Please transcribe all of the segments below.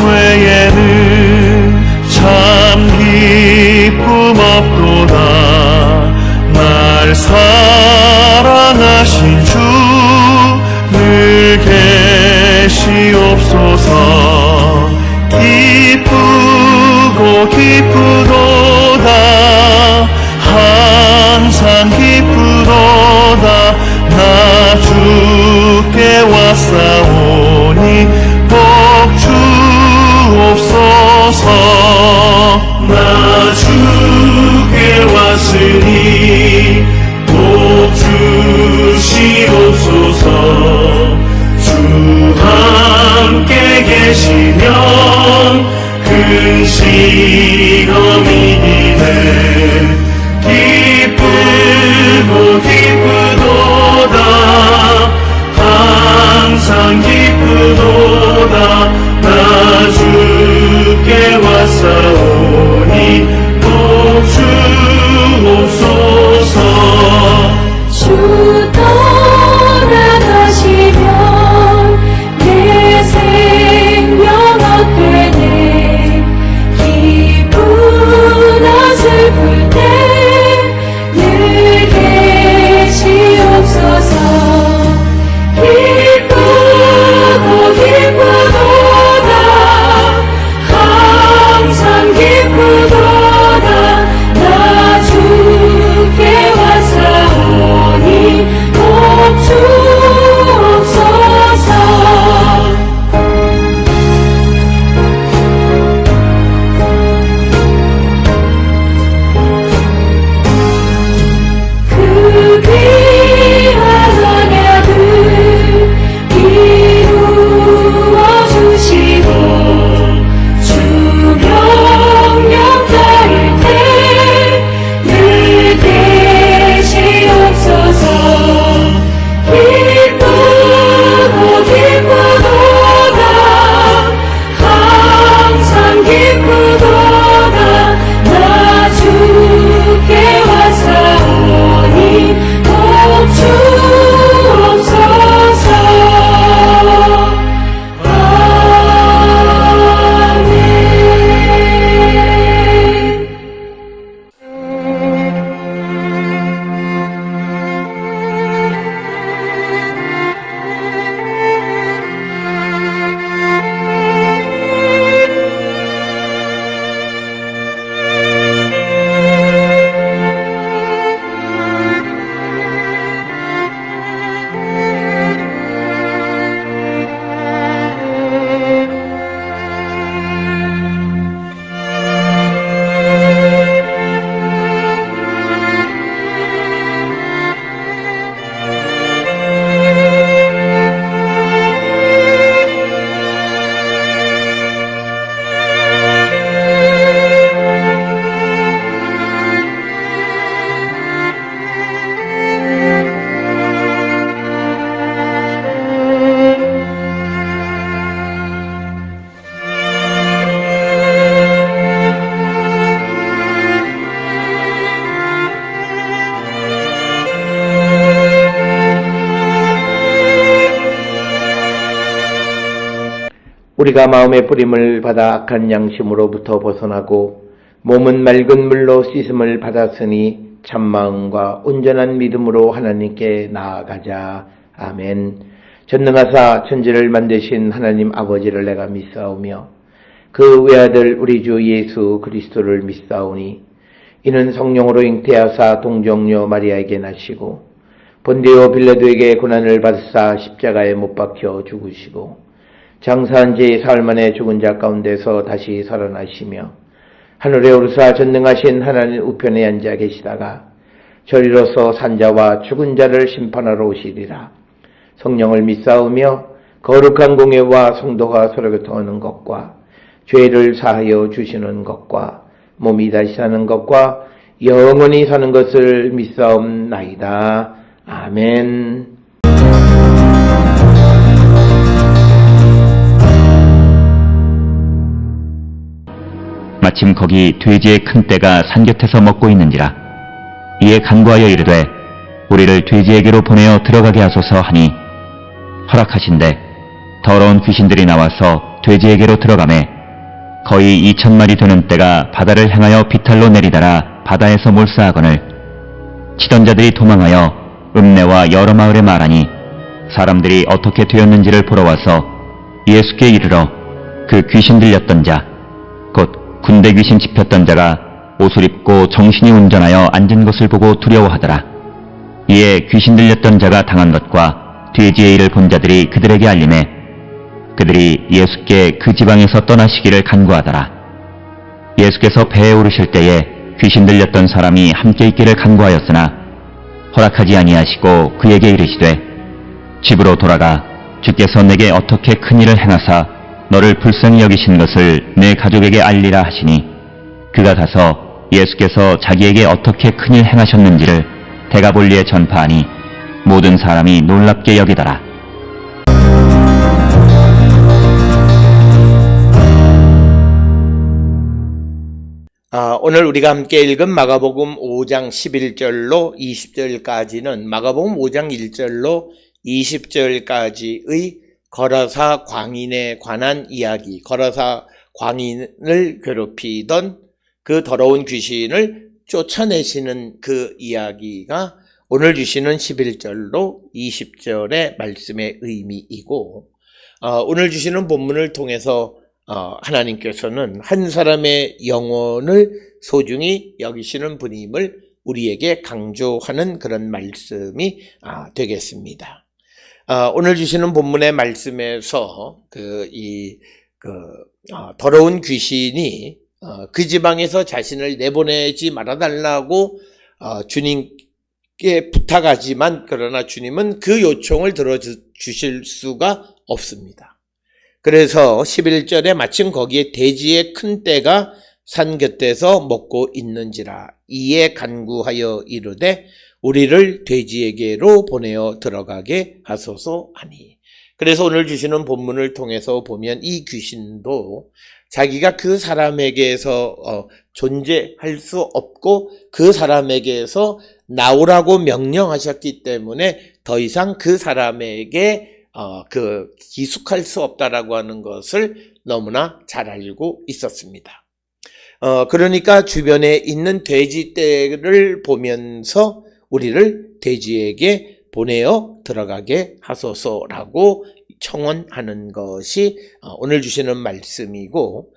외에는 참 기쁨 없도다. 날 사랑하신 주 늘 계시옵소서. 기쁘고 기쁘도다. 항상 기쁘도다. 나 주께 왔사오니 복 주옵소서. 나 주께 왔으니 복 주시옵소서. 주 함께 계시면 근심이 이기네. 기쁘고 기쁘도다. 항상 기쁘도다. 나 주께 왔사오니 복 주옵소서. 주 떠나가시면 내 생명 어때네. 기쁘나 슬플 때 늘 계시옵소서. 기쁘고 기쁘도다. 항상 기쁘도다. 나 주께 왔사오니 복 주옵소서. 그 귀한 언약을 이루어 주시고 주 명령 따를 때 늘 계시옵소서. 기쁘고 기쁘도다. 항상 기쁘도다. 나 주께 왔사오니 복 주옵소서. 우리가 마음의 뿌림을 받아 악한 양심으로부터 벗어나고 몸은 맑은 물로 씻음을 받았으니 참마음과 온전한 믿음으로 하나님께 나아가자. 아멘. 전능하사 천지를 만드신 하나님 아버지를 내가 믿사오며 그 외아들 우리 주 예수 그리스도를 믿사오니 이는 성령으로 잉태하사 동정녀 마리아에게 나시고 본디오 빌라도에게 고난을 받으사 십자가에 못 박혀 죽으시고 장사한 지 사흘 만에 죽은 자 가운데서 다시 살아나시며 하늘에 오르사 전능하신 하나님 우편에 앉아 계시다가 저리로서 산자와 죽은 자를 심판하러 오시리라. 성령을 믿사오며 거룩한 공예와 성도가 서로 교통하는 것과 죄를 사하여 주시는 것과 몸이 다시 사는 것과 영원히 사는 것을 믿사옵나이다. 아멘. 마침 거기 돼지의 큰 떼가 산 곁에서 먹고 있는지라. 이에 간구하여 이르되 우리를 돼지에게로 보내어 들어가게 하소서 하니 허락하신대 더러운 귀신들이 나와서 돼지에게로 들어가매 거의 2,000마리 되는 떼가 바다를 향하여 비탈로 내리달아 바다에서 몰사하거늘 치던 자들이 도망하여 읍내와 여러 마을에 말하니 사람들이 어떻게 되었는지를 보러 와서 예수께 이르러 그 귀신 들렸던 자 곧 군대 귀신 집혔던 자가 옷을 입고 정신이 온전하여 앉은 것을 보고 두려워하더라. 이에 귀신 들렸던 자가 당한 것과 돼지의 일을 본 자들이 그들에게 알림해 그들이 예수께 그 지방에서 떠나시기를 간구하더라. 예수께서 배에 오르실 때에 귀신 들렸던 사람이 함께 있기를 간구하였으나 허락하지 아니하시고 그에게 이르시되 집으로 돌아가 주께서 내게 어떻게 큰 일을 행하사 너를 불쌍히 여기신 것을 내 가족에게 알리라 하시니 그가 가서 예수께서 자기에게 어떻게 큰 일 행하셨는지를 데가볼리에 전파하니 모든 사람이 놀랍게 여기더라. 오늘 우리가 함께 읽은 마가복음 5장 11절로 20절까지는 마가복음 5장 1절로 20절까지의 거라사 광인에 관한 이야기, 거라사 광인을 괴롭히던 그 더러운 귀신을 쫓아내시는 그 이야기가 오늘 주시는 11절로 20절의 말씀의 의미이고, 오늘 주시는 본문을 통해서 하나님께서는 한 사람의 영혼을 소중히 여기시는 분임을 우리에게 강조하는 그런 말씀이 되겠습니다. 오늘 주시는 본문의 말씀에서 더러운 귀신이 그 지방에서 자신을 내보내지 말아달라고 주님께 부탁하지만 그러나 주님은 그 요청을 들어주실 수가 없습니다. 그래서 11절에 마침 거기에 돼지의 큰 떼가 산 곁에서 먹고 있는지라 이에 간구하여 이르되 우리를 돼지에게로 보내어 들어가게 하소서 하니. 그래서 오늘 주시는 본문을 통해서 보면 이 귀신도 자기가 그 사람에게서 존재할 수 없고 그 사람에게서 나오라고 명령하셨기 때문에 더 이상 그 사람에게 기숙할 수 없다라고 하는 것을 너무나 잘 알고 있었습니다. 그러니까 주변에 있는 돼지떼를 보면서 우리를 돼지에게 보내어 들어가게 하소서라고 청원하는 것이 오늘 주시는 말씀이고,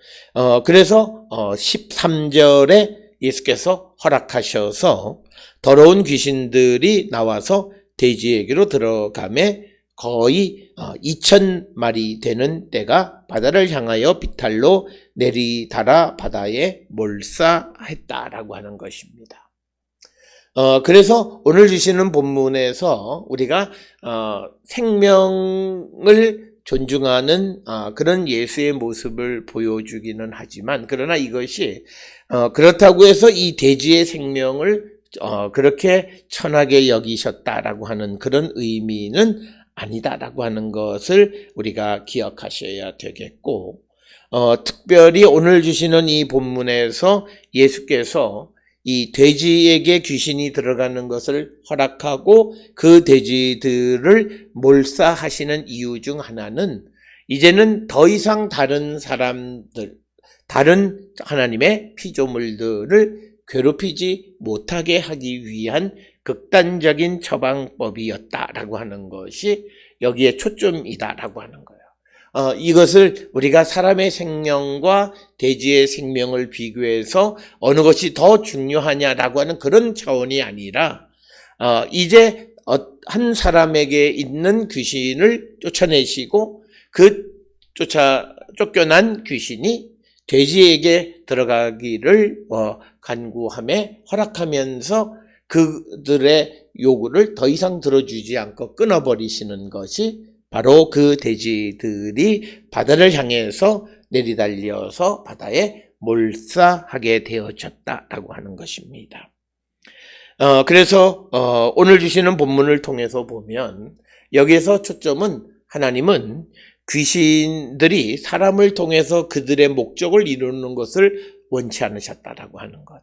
그래서 13절에 예수께서 허락하셔서 더러운 귀신들이 나와서 돼지에게로 들어가매 거의 2,000마리 되는 떼가 바다를 향하여 비탈로 내리달아 바다에 몰사했다라고 하는 것입니다. 그래서 오늘 주시는 본문에서 우리가 생명을 존중하는 그런 예수의 모습을 보여주기는 하지만, 그러나 이것이 그렇다고 해서 이 돼지의 생명을 그렇게 천하게 여기셨다라고 하는 그런 의미는 아니다라고 하는 것을 우리가 기억하셔야 되겠고, 특별히 오늘 주시는 이 본문에서 예수께서 이 돼지에게 귀신이 들어가는 것을 허락하고 그 돼지들을 몰사하시는 이유 중 하나는 이제는 더 이상 다른 사람들, 다른 하나님의 피조물들을 괴롭히지 못하게 하기 위한 극단적인 처방법이었다라고 하는 것이 여기에 초점이다라고 하는 거예요. 이것을 우리가 사람의 생명과 돼지의 생명을 비교해서 어느 것이 더 중요하냐라고 하는 그런 차원이 아니라, 이제 한 사람에게 있는 귀신을 쫓아내시고 그 쫓겨난 귀신이 돼지에게 들어가기를 간구함에 허락하면서 그들의 요구를 더 이상 들어주지 않고 끊어버리시는 것이 바로 그 돼지들이 바다를 향해서 내리달려서 바다에 몰사하게 되어졌다라고 하는 것입니다. 그래서 오늘 주시는 본문을 통해서 보면 여기에서 초점은 하나님은 귀신들이 사람을 통해서 그들의 목적을 이루는 것을 원치 않으셨다라고 하는 것.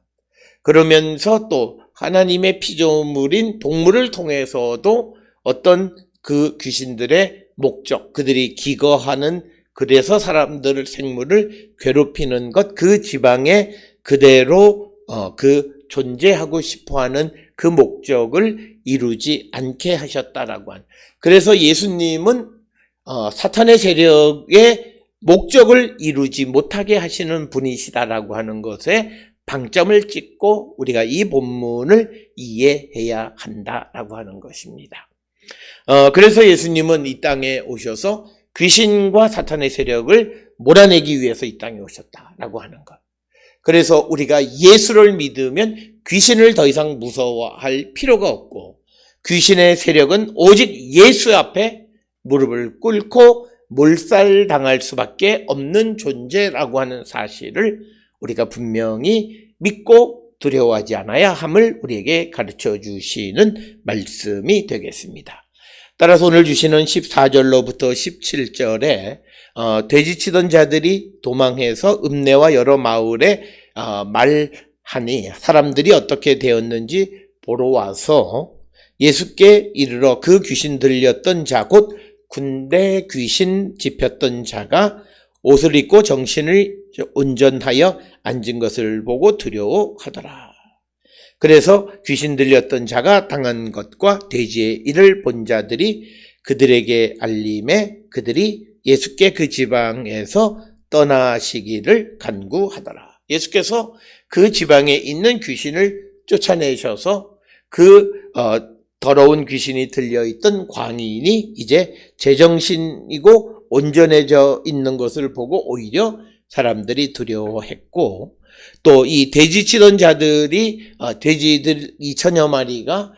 그러면서 또 하나님의 피조물인 동물을 통해서도 어떤 그 귀신들의 목적, 그들이 기거하는 그래서 사람들을 생물을 괴롭히는 것, 그 지방에 그대로 그 존재하고 싶어하는 그 목적을 이루지 않게 하셨다라고 하는. 그래서 예수님은 사탄의 세력의 목적을 이루지 못하게 하시는 분이시다라고 하는 것에 방점을 찍고 우리가 이 본문을 이해해야 한다라고 하는 것입니다. 그래서 예수님은 이 땅에 오셔서 귀신과 사탄의 세력을 몰아내기 위해서 이 땅에 오셨다라고 하는 것. 그래서 우리가 예수를 믿으면 귀신을 더 이상 무서워할 필요가 없고 귀신의 세력은 오직 예수 앞에 무릎을 꿇고 몰살당할 수밖에 없는 존재라고 하는 사실을 우리가 분명히 믿고 두려워하지 않아야 함을 우리에게 가르쳐 주시는 말씀이 되겠습니다. 따라서 오늘 주시는 14절로부터 17절에 돼지치던 자들이 도망해서 읍내와 여러 마을에 말하니 사람들이 어떻게 되었는지 보러 와서 예수께 이르러 그 귀신 들렸던 자 곧 군대 귀신 집혔던 자가 옷을 입고 정신을 온전하여 앉은 것을 보고 두려워하더라. 그래서 귀신 들렸던 자가 당한 것과 돼지의 일을 본 자들이 그들에게 알림에 그들이 예수께 그 지방에서 떠나시기를 간구하더라. 예수께서 그 지방에 있는 귀신을 쫓아내셔서 그 더러운 귀신이 들려있던 광인이 이제 제정신이고 온전해져 있는 것을 보고 오히려 사람들이 두려워했고 또 이 돼지치던 자들이 돼지들 2천여 마리가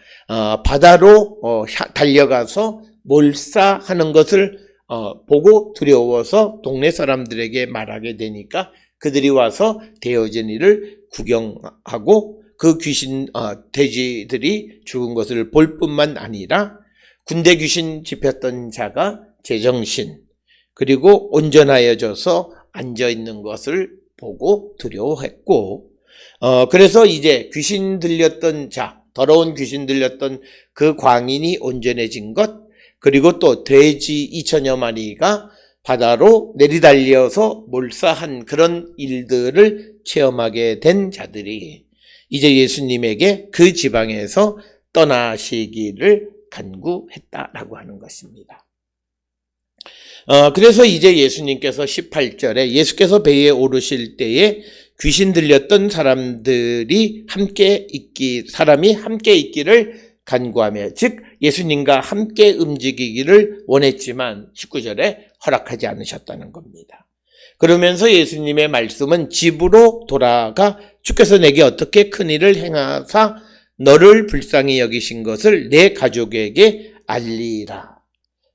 바다로 달려가서 몰사하는 것을 보고 두려워서 동네 사람들에게 말하게 되니까 그들이 와서 되어진 일을 구경하고 그 귀신 돼지들이 죽은 것을 볼 뿐만 아니라 군대 귀신 집혔던 자가 제정신 그리고 온전하여져서 앉아있는 것을 보고 두려워했고 그래서 이제 귀신 들렸던 자, 더러운 귀신 들렸던 그 광인이 온전해진 것 그리고 또 돼지 2천여 마리가 바다로 내리달려서 몰사한 그런 일들을 체험하게 된 자들이 이제 예수님에게 그 지방에서 떠나시기를 간구했다라고 하는 것입니다. 그래서 이제 예수님께서 18절에 예수께서 배에 오르실 때에 귀신 들렸던 사람이 함께 있기를 간구하며 즉 예수님과 함께 움직이기를 원했지만 19절에 허락하지 않으셨다는 겁니다. 그러면서 예수님의 말씀은 집으로 돌아가 주께서 내게 어떻게 큰 일을 행하사 너를 불쌍히 여기신 것을 내 가족에게 알리라.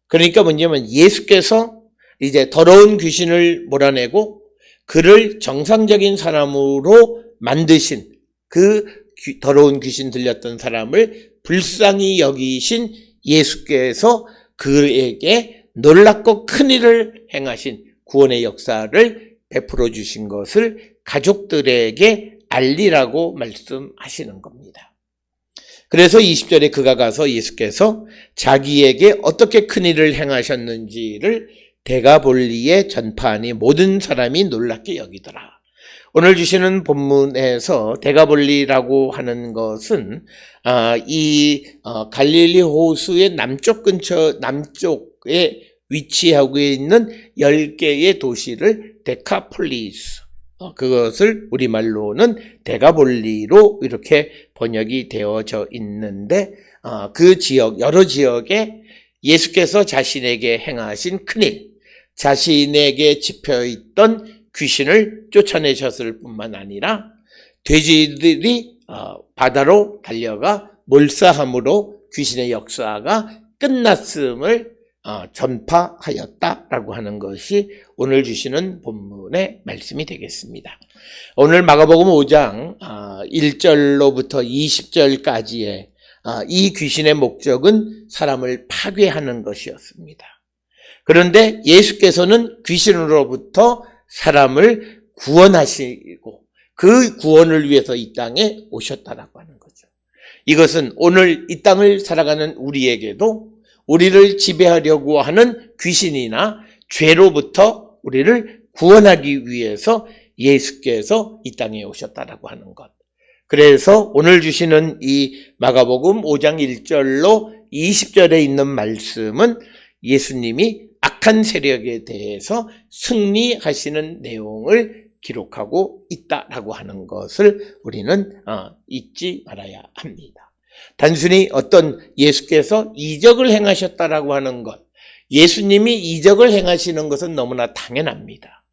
그러니까 뭐냐면 예수께서 이제 더러운 귀신을 몰아내고 그를 정상적인 사람으로 만드신 그 더러운 귀신 들렸던 사람을 불쌍히 여기신 예수께서 그에게 놀랍고 큰 일을 행하신 구원의 역사를 베풀어 주신 것을 가족들에게 알리라고 말씀하시는 겁니다. 그래서 20절에 그가 가서 예수께서 자기에게 어떻게 큰 일을 행하셨는지를 데가볼리에 전파하니 모든 사람이 놀랍게 여기더라. 오늘 주시는 본문에서 데가볼리라고 하는 것은 이 갈릴리 호수의 남쪽에 위치하고 있는 10개의 도시를 데카폴리스 그것을 우리말로는 데가볼리로 이렇게 번역이 되어져 있는데 그 지역 여러 지역에 예수께서 자신에게 행하신 큰일 자신에게 집혀있던 귀신을 쫓아내셨을 뿐만 아니라 돼지들이 바다로 달려가 몰사함으로 귀신의 역사가 끝났음을 전파하였다라고 하는 것이 오늘 주시는 본문의 말씀이 되겠습니다. 오늘 마가복음 5장 1절로부터 20절까지의 이 귀신의 목적은 사람을 파괴하는 것이었습니다. 그런데 예수께서는 귀신으로부터 사람을 구원하시고 그 구원을 위해서 이 땅에 오셨다라고 하는 거죠. 이것은 오늘 이 땅을 살아가는 우리에게도 우리를 지배하려고 하는 귀신이나 죄로부터 우리를 구원하기 위해서 예수께서 이 땅에 오셨다라고 하는 것. 그래서 오늘 주시는 이 마가복음 5장 1절로 20절에 있는 말씀은 예수님이 악한 세력에 대해서 승리하시는 내용을 기록하고 있다라고 하는 것을 우리는 잊지 말아야 합니다. 단순히 어떤 예수께서 이적을 행하셨다라고 하는 것, 예수님이 이적을 행하시는 것은 너무나 당연합니다.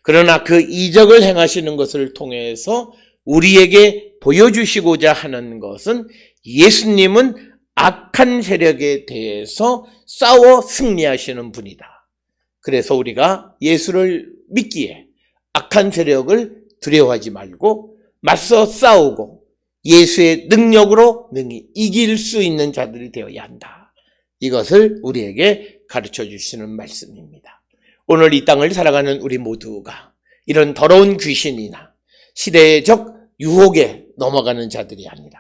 그러나 그 이적을 행하시는 것을 통해서 우리에게 보여주시고자 하는 것은 예수님은 악한 세력에 대해서 싸워 승리하시는 분이다. 그래서 우리가 예수를 믿기에 악한 세력을 두려워하지 말고 맞서 싸우고 예수의 능력으로 능히 이길 수 있는 자들이 되어야 한다. 이것을 우리에게 가르쳐 주시는 말씀입니다. 오늘 이 땅을 살아가는 우리 모두가 이런 더러운 귀신이나 시대적 유혹에 넘어가는 자들이 아니라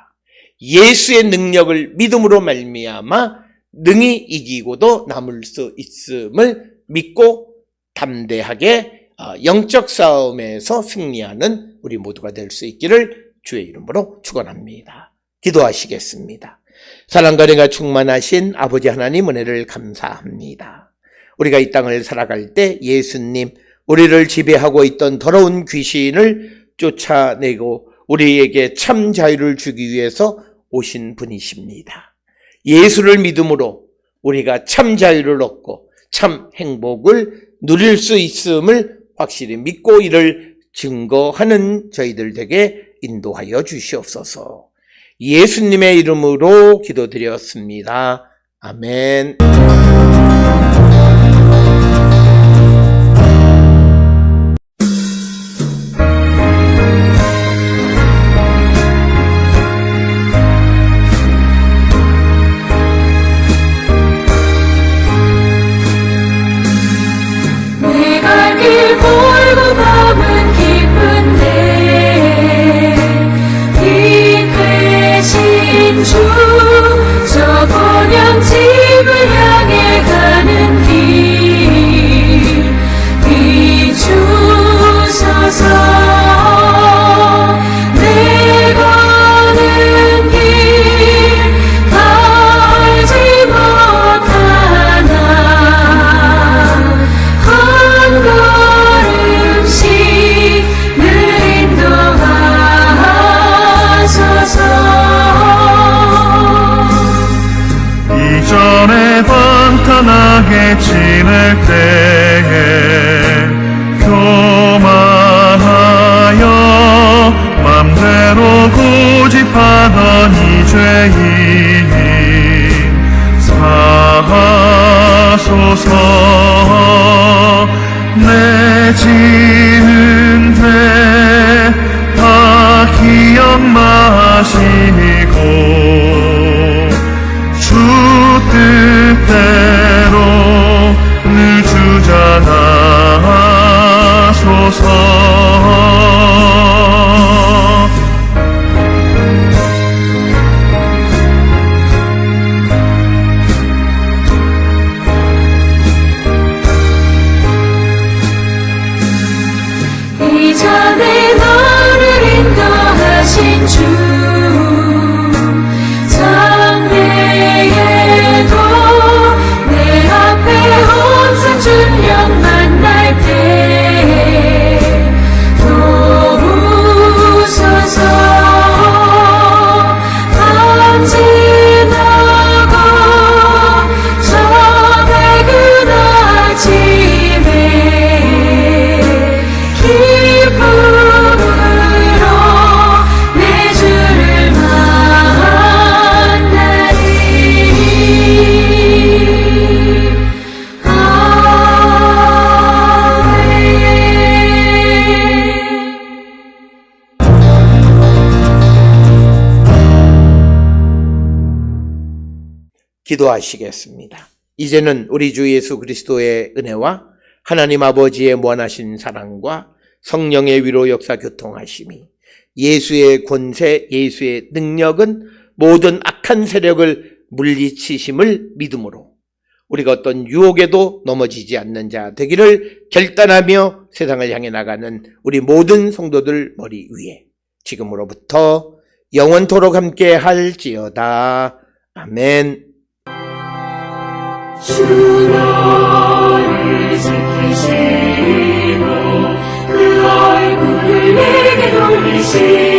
예수의 능력을 믿음으로 말미암아 능히 이기고도 남을 수 있음을 믿고 담대하게 영적 싸움에서 승리하는 우리 모두가 될 수 있기를 주의 이름으로 축원합니다. 기도하시겠습니다. 사랑과 은혜가 충만하신 아버지 하나님 은혜를 감사합니다. 우리가 이 땅을 살아갈 때 예수님, 우리를 지배하고 있던 더러운 귀신을 쫓아내고 우리에게 참 자유를 주기 위해서 오신 분이십니다. 예수를 믿음으로 우리가 참 자유를 얻고 참 행복을 누릴 수 있음을 확실히 믿고 이를 증거하는 저희들 되게 인도하여 주시옵소서. 예수님의 이름으로 기도드렸습니다. 아멘. 편하게 지낼 때에 교만하여 맘대로 고집하던 이 죄인 사하소서. 내 지은 죄 다 기억 마시고 주 뜻대로 늘 주장하소서. 이전에 너를 인도하신 주 장래에도 내 앞에 온산 준영 만날 때 도우소서. 밤 지나고 저 밝은 아침에 기쁨으로 내 주를 만나리. 기도하시겠습니다. 이제는 우리 주 예수 그리스도의 은혜와 하나님 아버지의 무한하신 사랑과 성령의 위로 역사 교통하심이 예수의 권세, 예수의 능력은 모든 악한 세력을 물리치심을 믿음으로 우리가 어떤 유혹에도 넘어지지 않는 자 되기를 결단하며 세상을 향해 나가는 우리 모든 성도들 머리 위에 지금으로부터 영원토록 함께 할지어다. 아멘. 주 너를 지키시고 그 얼굴을 내게 돌리시고